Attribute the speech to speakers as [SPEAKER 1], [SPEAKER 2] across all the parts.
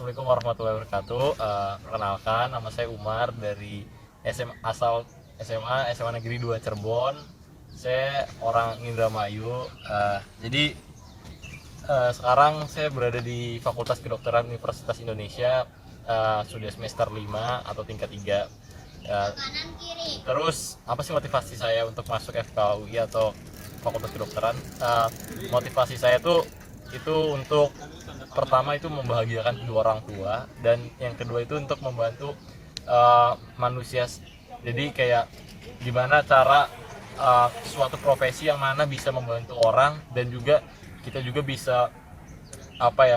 [SPEAKER 1] Assalamualaikum warahmatullahi wabarakatuh. Perkenalkan, nama saya Umar dari SMA Negeri 2 Cirebon. Saya orang Indramayu. Sekarang saya berada di Fakultas Kedokteran Universitas Indonesia, sudah semester 5 atau tingkat 3. Terus apa sih motivasi saya untuk masuk FKUI atau Fakultas Kedokteran? Motivasi saya itu untuk pertama itu membahagiakan kedua orang tua, dan yang kedua itu untuk membantu manusia. Jadi kayak gimana cara suatu profesi yang mana bisa membantu orang, dan juga kita juga bisa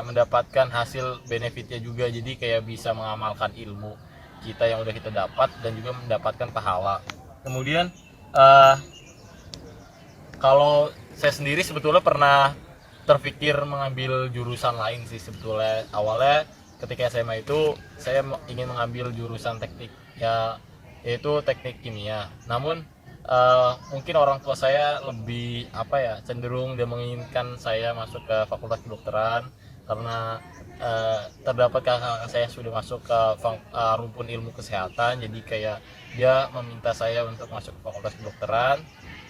[SPEAKER 1] mendapatkan hasil benefitnya juga. Jadi kayak bisa mengamalkan ilmu kita yang udah kita dapat dan juga mendapatkan pahala. Kemudian kalau saya sendiri sebetulnya pernah terpikir mengambil jurusan lain sih sebetulnya. Awalnya ketika SMA itu saya ingin mengambil jurusan teknik, yaitu teknik kimia. Namun mungkin orang tua saya lebih cenderung dia menginginkan saya masuk ke Fakultas Kedokteran karena terdapat kakak saya sudah masuk ke rumpun ilmu kesehatan. Jadi kayak dia meminta saya untuk masuk ke Fakultas Kedokteran,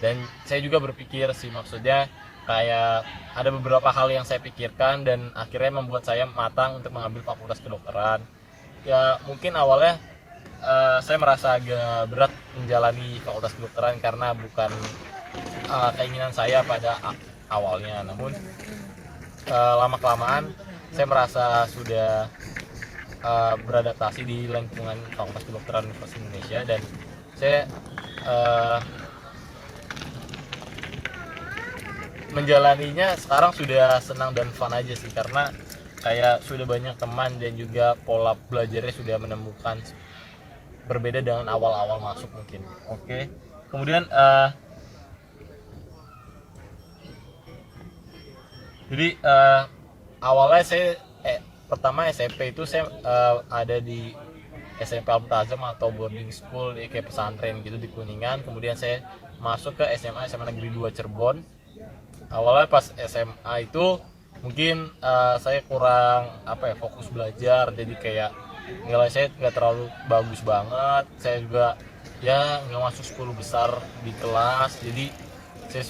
[SPEAKER 1] dan saya juga berpikir sih, maksudnya kayak ada beberapa hal yang saya pikirkan dan akhirnya membuat saya matang untuk mengambil Fakultas Kedokteran. Ya mungkin awalnya saya merasa agak berat menjalani Fakultas Kedokteran karena bukan keinginan saya pada awalnya. Namun lama kelamaan saya merasa sudah beradaptasi di lingkungan Fakultas Kedokteran Universitas Indonesia, dan saya menjalaninya sekarang sudah senang dan fun aja sih, karena kayak sudah banyak teman dan juga pola belajarnya sudah menemukan berbeda dengan awal-awal masuk mungkin. Oke. Kemudian awalnya saya pertama SMP itu saya ada di SMP Al-Multazam atau boarding school, kayak pesantren gitu di Kuningan. Kemudian saya masuk ke SMA Negeri 2 Cirebon. Awalnya pas SMA itu mungkin saya kurang fokus belajar, jadi kayak nilai saya nggak terlalu bagus banget. Saya juga nggak masuk 10 besar di kelas. Jadi saya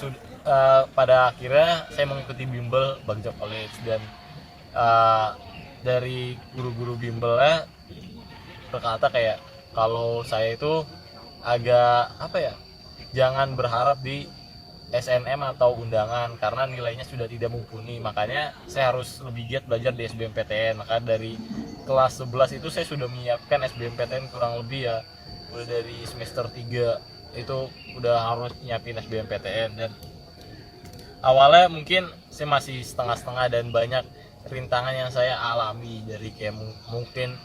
[SPEAKER 1] pada akhirnya saya mengikuti bimbel Bagja College, dan dari guru-guru bimbelnya berkata kayak kalau saya itu agak jangan berharap di SNM atau undangan karena nilainya sudah tidak mumpuni. Makanya saya harus lebih giat belajar di SBMPTN. Maka dari kelas 11 itu saya sudah menyiapkan SBMPTN kurang lebih udah dari semester 3 itu udah harus nyiapin SBMPTN. Dan awalnya mungkin saya masih setengah-setengah dan banyak rintangan yang saya alami, dari kayak mungkin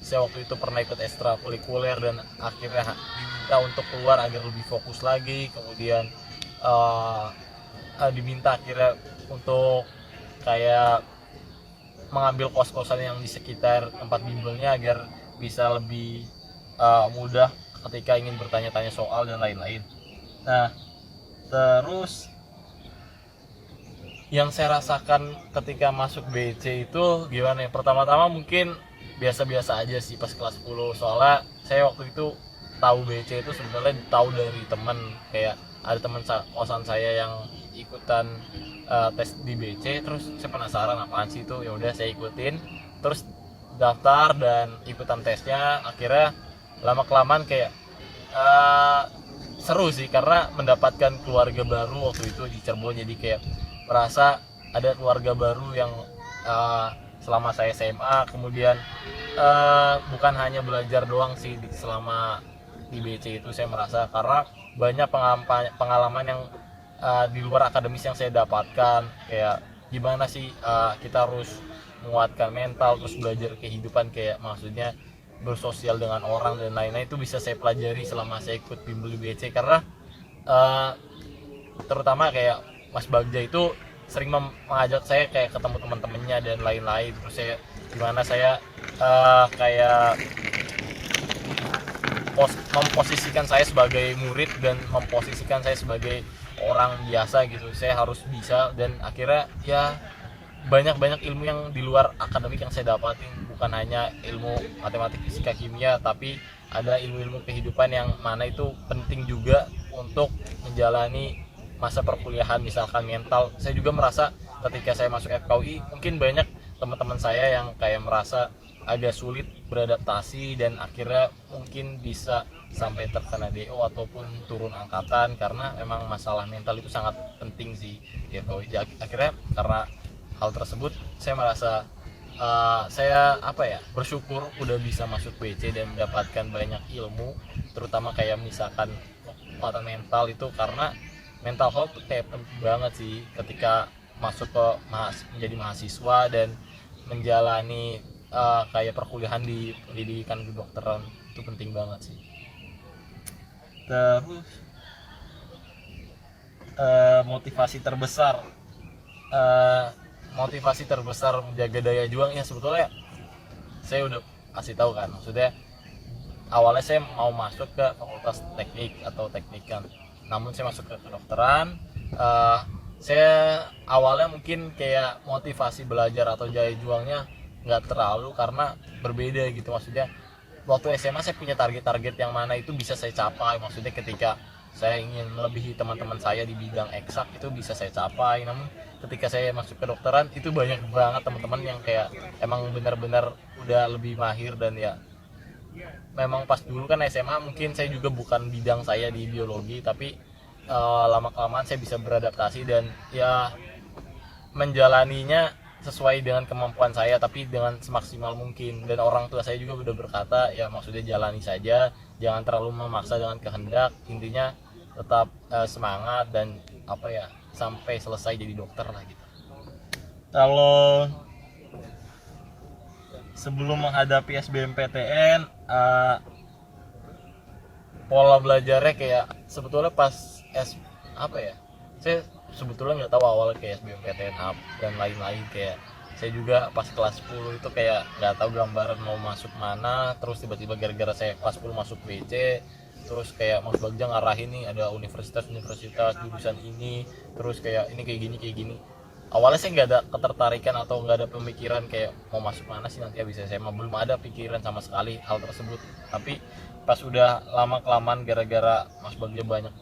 [SPEAKER 1] saya waktu itu pernah ikut ekstrakurikuler dan akhirnya diminta untuk keluar agar lebih fokus lagi. Kemudian diminta akhirnya untuk kayak mengambil kos-kosan yang di sekitar tempat bimbelnya agar bisa lebih mudah ketika ingin bertanya-tanya soal dan lain-lain. Nah, terus yang saya rasakan ketika masuk BC itu gimana ya? Pertama-tama mungkin biasa-biasa aja sih pas kelas 10, soalnya saya waktu itu tahu BC itu sebenarnya tahu dari teman, kayak ada teman kosan saya yang ikutan tes di BC, terus saya penasaran apaan sih itu. Ya udah saya ikutin, terus daftar dan ikutan tesnya. Akhirnya lama kelamaan kayak seru sih karena mendapatkan keluarga baru waktu itu di Cirebon. Jadi kayak merasa ada keluarga baru yang selama saya SMA. Kemudian bukan hanya belajar doang sih selama di BC itu, saya merasa karena banyak pengalaman yang di luar akademis yang saya dapatkan, kayak gimana sih kita harus menguatkan mental, terus belajar kehidupan, kayak maksudnya bersosial dengan orang dan lain-lain. Itu bisa saya pelajari selama saya ikut bimbel di BC, karena terutama kayak Mas Bagja itu sering mengajak saya kayak ketemu teman-temannya dan lain-lain. Terus saya gimana saya kayak memposisikan saya sebagai murid dan memposisikan saya sebagai orang biasa gitu. Saya harus bisa, dan akhirnya banyak ilmu yang di luar akademik yang saya dapatin, bukan hanya ilmu matematik, fisika, kimia, tapi ada ilmu-ilmu kehidupan yang mana itu penting juga untuk menjalani masa perkuliahan. Misalkan mental, saya juga merasa ketika saya masuk FKUI mungkin banyak teman-teman saya yang kayak merasa agak sulit beradaptasi dan akhirnya mungkin bisa sampai terkena DO ataupun turun angkatan, karena memang masalah mental itu sangat penting sih ya. Akhirnya karena hal tersebut saya merasa saya bersyukur udah bisa masuk WC dan mendapatkan banyak ilmu, terutama kayak misalkan kekuatan mental itu, karena mental health tuh kayak penting banget sih ketika masuk ke menjadi mahasiswa dan menjalani kayak perkuliahan di pendidikan kedokteran. Itu penting banget sih. Terus motivasi terbesar menjaga daya juang ya, sebetulnya saya udah kasih tahu kan, maksudnya awalnya saya mau masuk ke fakultas teknik atau teknikan, namun saya masuk ke kedokteran. Saya awalnya mungkin kayak motivasi belajar atau daya juangnya nggak terlalu, karena berbeda gitu. Maksudnya waktu SMA saya punya target-target yang mana itu bisa saya capai, maksudnya ketika saya ingin melebihi teman-teman saya di bidang eksak itu bisa saya capai. Namun ketika saya masuk ke kedokteran itu banyak banget teman-teman yang kayak emang benar-benar udah lebih mahir, dan ya memang pas dulu kan SMA mungkin saya juga bukan bidang saya di biologi, tapi lama-kelamaan saya bisa beradaptasi dan ya menjalaninya sesuai dengan kemampuan saya, tapi dengan semaksimal mungkin. Dan orang tua saya juga udah berkata ya maksudnya jalani saja, jangan terlalu memaksa dengan kehendak, intinya tetap semangat dan sampai selesai jadi dokter lah gitu. Kalau sebelum menghadapi SBMPTN, pola belajarnya kayak sebetulnya pas saya sebetulnya nggak tahu awalnya kayak SBMPTN dan lain-lain. Kayak saya juga pas kelas 10 itu kayak nggak tahu gambaran mau masuk mana, terus tiba-tiba gara-gara saya kelas 10 masuk WC, terus kayak Mas Bagja ngarahin nih ada universitas jurusan ini, terus kayak ini kayak gini. Awalnya saya nggak ada ketertarikan atau nggak ada pemikiran kayak mau masuk mana sih nanti habis SMA, belum ada pikiran sama sekali hal tersebut. Tapi pas udah lama kelamaan gara-gara Mas Bagja banyak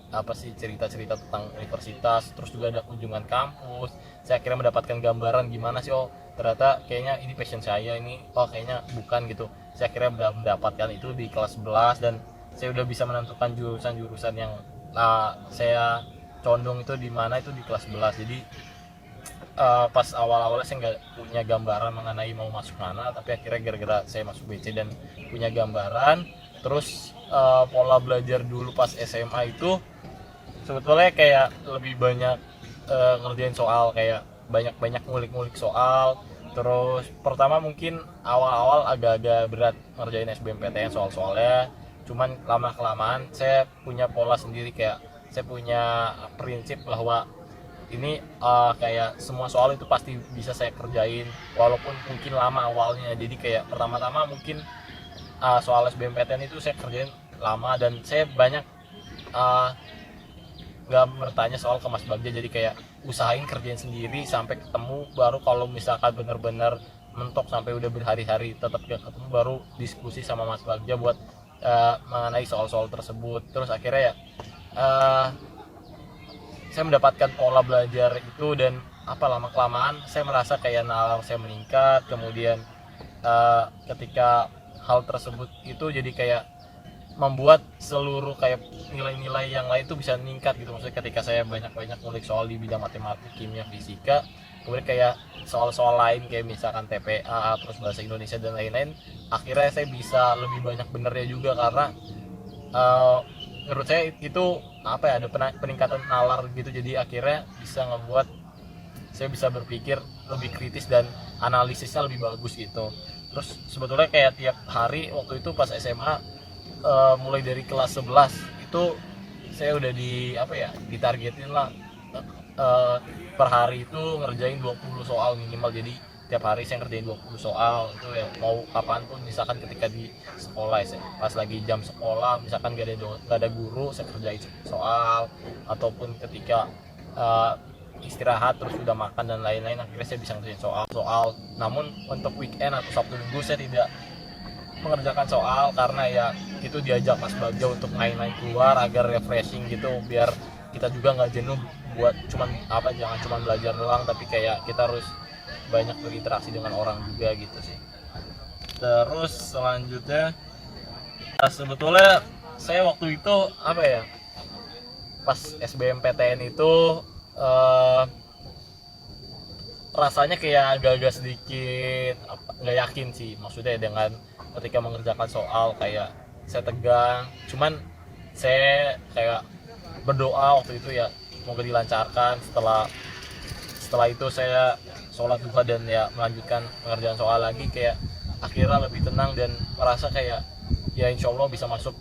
[SPEAKER 1] cerita-cerita tentang universitas, terus juga ada kunjungan kampus, saya akhirnya mendapatkan gambaran gimana sih, ternyata kayaknya ini passion saya, ini kayaknya bukan gitu. Saya akhirnya mendapatkan itu di kelas 11 dan saya udah bisa menentukan jurusan-jurusan yang saya condong itu di mana itu di kelas 11. Jadi pas awal-awalnya saya nggak punya gambaran mengenai mau masuk mana, tapi akhirnya gara-gara saya masuk BC dan punya gambaran. Terus pola belajar dulu pas SMA itu sebetulnya kayak lebih banyak ngerjain soal, kayak banyak ngulik-ngulik soal. Terus pertama mungkin awal-awal agak-agak berat ngerjain SBMPTN soal-soalnya, cuman lama-kelamaan saya punya pola sendiri, kayak saya punya prinsip bahwa ini kayak semua soal itu pasti bisa saya kerjain walaupun mungkin lama awalnya. Jadi kayak pertama-tama mungkin soal SBMPTN itu saya kerjain lama dan saya banyak nggak bertanya soal ke Mas Bagja, jadi kayak usahain kerjain sendiri sampai ketemu, baru kalau misalkan benar-benar mentok sampai udah berhari-hari tetap gak ketemu, baru diskusi sama Mas Bagja buat mengenai soal-soal tersebut. Terus akhirnya ya saya mendapatkan pola belajar itu, dan lama kelamaan saya merasa kayak nalar saya meningkat. Kemudian ketika hal tersebut itu jadi kayak membuat seluruh kayak nilai-nilai yang lain itu bisa meningkat gitu. Maksudnya ketika saya banyak-banyak ngulik soal di bidang matematik, kimia, fisika, kemudian kayak soal-soal lain kayak misalkan TPA, terus bahasa Indonesia dan lain-lain, akhirnya saya bisa lebih banyak benernya juga, karena menurut saya itu ada peningkatan nalar gitu. Jadi akhirnya bisa ngebuat saya bisa berpikir lebih kritis dan analisisnya lebih bagus gitu. Terus sebetulnya kayak tiap hari waktu itu pas SMA mulai dari kelas 11 itu saya udah ditargetin lah per hari itu ngerjain 20 soal minimal. Jadi tiap hari saya ngerjain 20 soal itu ya, mau kapanpun, misalkan ketika di sekolah pas lagi jam sekolah misalkan gak ada guru, saya kerjain soal, ataupun ketika istirahat terus udah makan dan lain-lain, akhirnya saya bisa ngerjain soal. Namun untuk weekend atau Sabtu Minggu saya tidak mengerjakan soal karena ya itu diajak Mas Bagja untuk main-main keluar agar refreshing gitu, biar kita juga nggak jenuh buat jangan cuman belajar doang, tapi kayak kita harus banyak berinteraksi dengan orang juga gitu sih. Terus selanjutnya sebetulnya saya waktu itu pas SBMPTN itu rasanya kayak agak-agak sedikit nggak yakin sih, maksudnya dengan ketika mengerjakan soal kayak saya tegang, cuman saya kayak berdoa waktu itu ya semoga dilancarkan. Setelah itu saya sholat duha dan ya melanjutkan pengerjaan soal lagi, kayak akhirnya lebih tenang dan merasa kayak ya insya Allah bisa masuk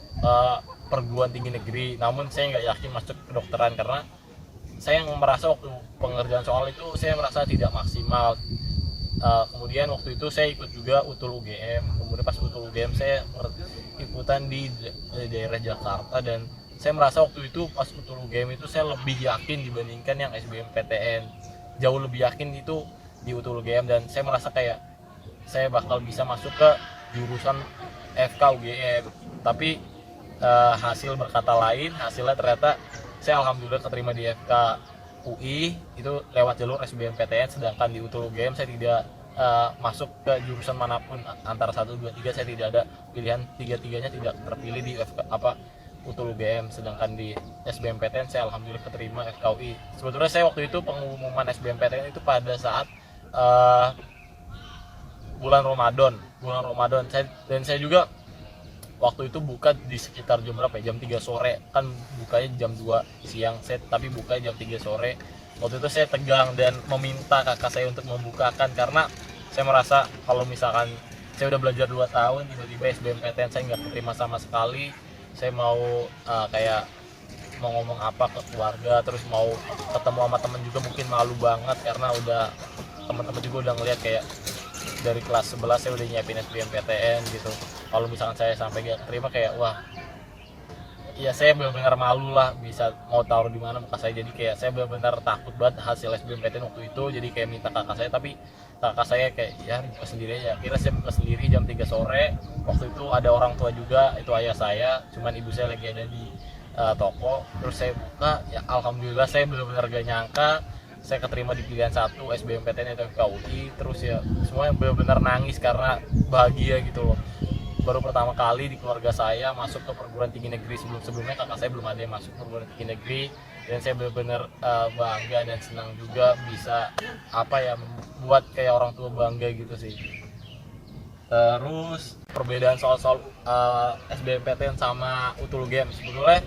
[SPEAKER 1] perguruan tinggi negeri. Namun saya nggak yakin masuk kedokteran karena saya merasa waktu pengerjaan soal itu saya merasa tidak maksimal. Kemudian waktu itu saya ikut juga UTUL UGM. Kemudian pas UTUL UGM saya ikutan di daerah Jakarta, dan saya merasa waktu itu pas UTUL UGM itu saya lebih yakin dibandingkan yang SBMPTN. Jauh lebih yakin itu di UTUL UGM, dan saya merasa kayak saya bakal bisa masuk ke jurusan FK UGM. Tapi hasil berkata lain, hasilnya ternyata saya alhamdulillah keterima di FK UI itu lewat jalur SBMPTN, sedangkan di UTUL UGM saya tidak masuk ke jurusan manapun antara 1, 2, 3, saya tidak ada pilihan, tiga-tiganya tidak terpilih di UTUL UGM. Sedangkan di SBMPTN saya alhamdulillah keterima FK UI. Sebetulnya saya waktu itu pengumuman SBMPTN itu pada saat bulan Ramadan, dan saya juga waktu itu buka di sekitar jam berapa ya? Jam 3 sore. Kan bukanya jam 2 siang, tapi buka jam 3 sore. Waktu itu saya tegang dan meminta kakak saya untuk membukakan, karena saya merasa kalau misalkan saya udah belajar 2 tahun, tiba-tiba SBMPTN saya nggak terima sama sekali. Saya mau kayak mau ngomong apa ke keluarga, terus mau ketemu sama temen juga mungkin malu banget, karena udah teman-teman juga udah ngeliat kayak dari kelas 11 saya udah nyiapin SBMPTN gitu. Kalau misalkan saya sampai gak terima, kayak wah ya saya benar-benar malu lah, bisa mau taruh di mana muka saya. Jadi kayak saya benar-benar takut banget hasil SBMPTN waktu itu. Jadi kayak minta kakak saya, tapi kakak saya kayak ya buka sendiri aja. Akhirnya saya buka sendiri jam 3 sore. Waktu itu ada orang tua juga, itu ayah saya, cuman ibu saya lagi ada di toko. Terus saya buka, ya alhamdulillah saya benar-benar gak nyangka saya keterima di pilihan 1 SBMPTN atau FKUI. Terus ya semuanya benar-benar nangis karena bahagia gitu loh. Baru pertama kali di keluarga saya masuk ke perguruan tinggi negeri. Sebelumnya kakak saya belum ada yang masuk perguruan tinggi negeri, dan saya benar-benar bangga dan senang juga bisa membuat kayak orang tua bangga gitu sih. Terus perbedaan soal SBMPTN sama UTUL UGM, sebetulnya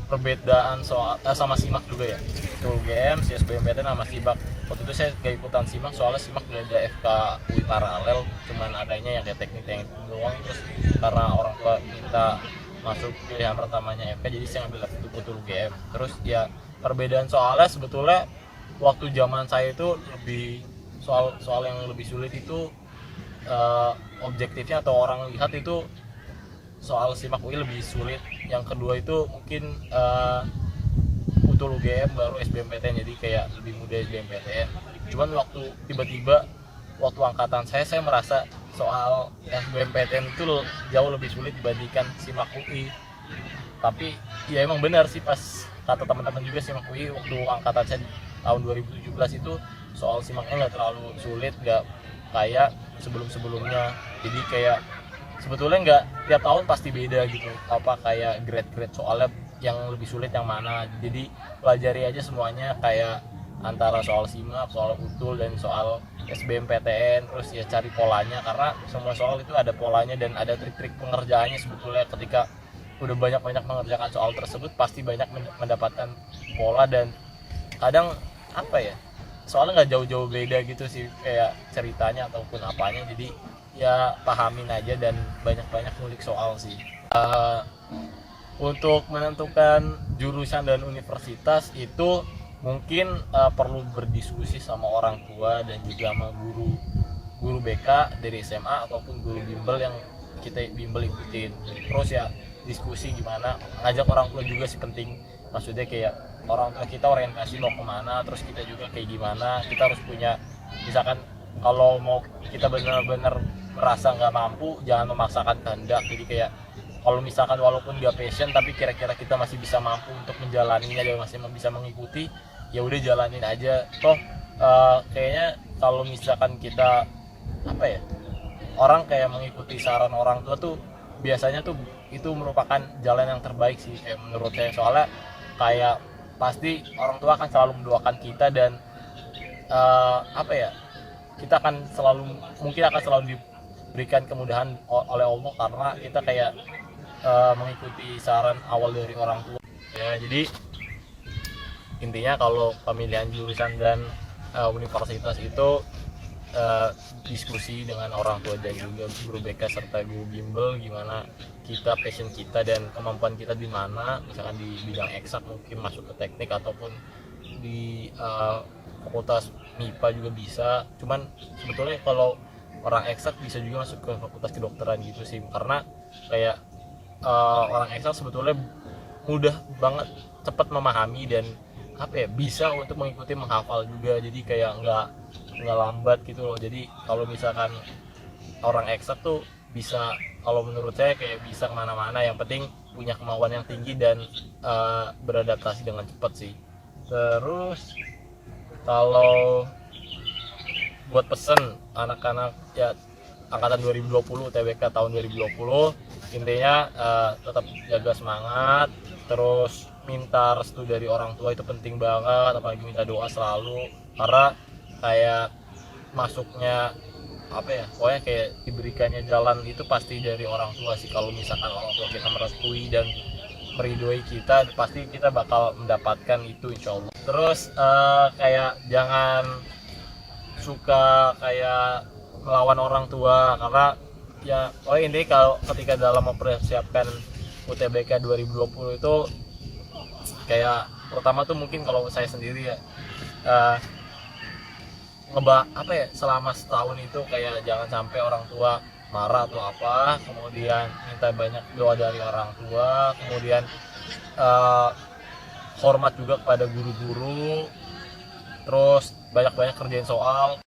[SPEAKER 1] perbedaan soal sama SIMAK juga ya. UTUL UGM, si SBMPTN sama SIMAK. Waktu itu saya gak ikutan SIMAK soalnya SIMAK udah ada FK UI paralel, cuman adanya yang kayak teknik doang. Terus karena orang tua minta masuk pilihan pertamanya FK, jadi saya ngambil UTUL UGM. Terus ya perbedaan soalnya sebetulnya waktu zaman saya itu lebih soal yang lebih sulit itu objektifnya atau orang lihat itu soal SIMAK UI lebih sulit. Yang kedua itu mungkin UTUL UGM baru SBMPTN, jadi kayak lebih mudah SBMPTN. Cuman waktu tiba-tiba waktu angkatan saya merasa soal SBMPTN itu jauh lebih sulit dibandingkan SIMAK UI. Tapi ya emang benar sih, pas kata teman-teman juga SIMAK UI waktu angkatan saya tahun 2017 itu soal SIMAKnya nggak terlalu sulit, nggak kayak sebelum-sebelumnya. Jadi kayak sebetulnya nggak tiap tahun pasti beda gitu, kayak grade soalnya yang lebih sulit yang mana. Jadi pelajari aja semuanya, kayak antara soal SIMAK, soal UTUL, dan soal SBMPTN. Terus ya cari polanya, karena semua soal itu ada polanya dan ada trik-trik pengerjaannya. Sebetulnya ketika udah banyak-banyak mengerjakan soal tersebut pasti banyak mendapatkan pola, dan kadang soalnya nggak jauh-jauh beda gitu sih kayak ceritanya ataupun apanya. Jadi ya pahamin aja dan banyak-banyak ngulik soal sih. Untuk menentukan jurusan dan universitas itu mungkin perlu berdiskusi sama orang tua dan juga sama guru BK dari SMA ataupun guru bimbel yang kita bimbel ikutin. Terus ya diskusi gimana, ngajak orang tua juga sih penting, maksudnya kayak orang tua kita orientasi mau kemana, terus kita juga kayak gimana. Kita harus punya, misalkan kalau mau kita benar-benar merasa nggak mampu, jangan memaksakan kehendak. Jadi kayak kalau misalkan walaupun nggak passion tapi kira-kira kita masih bisa mampu untuk menjalaninya dan masih bisa mengikuti, ya udah jalanin aja. Toh kayaknya kalau misalkan kita apa ya, orang kayak mengikuti saran orang tua tuh biasanya tuh itu merupakan jalan yang terbaik sih kayak menurut saya. Soalnya kayak pasti orang tua akan selalu mendoakan kita, dan apa ya, kita akan selalu, mungkin akan selalu diberikan kemudahan oleh Allah karena kita kayak mengikuti saran awal dari orang tua ya. Jadi intinya kalau pemilihan jurusan dan universitas itu diskusi dengan orang tua dan juga guru BK serta guru bimbel, gimana kita, passion kita dan kemampuan kita di mana. Misalkan di bidang eksak mungkin masuk ke teknik, ataupun di fakultas MIPA juga bisa. Cuman sebetulnya kalau orang eksak bisa juga masuk ke fakultas kedokteran gitu sih, karena kayak orang eksak sebetulnya mudah banget cepat memahami dan apa ya, bisa untuk mengikuti menghafal juga. Jadi kayak nggak lambat gitu loh. Jadi kalau misalkan orang eksak tuh bisa, kalau menurut saya kayak bisa kemana-mana, yang penting punya kemauan yang tinggi dan beradaptasi dengan cepat sih. Terus kalau buat pesen anak-anak ya angkatan 2020 TBK tahun 2020, intinya tetap jaga semangat, terus minta restu dari orang tua itu penting banget, apalagi minta doa selalu, karena kayak masuknya apa ya, pokoknya kayak diberikannya jalan itu pasti dari orang tua sih. Kalau misalkan orang tua kita merestui dan meridoi kita, pasti kita bakal mendapatkan itu insya Allah. Terus kayak jangan suka kayak melawan orang tua, karena ya pokoknya intinya kalau ketika dalam mempersiapkan UTBK 2020 itu kayak pertama tuh mungkin kalau saya sendiri ya apa ya, selama setahun itu kayak jangan sampai orang tua marah atau apa, kemudian minta banyak doa dari orang tua, kemudian hormat juga kepada guru-guru, terus banyak-banyak kerjain soal.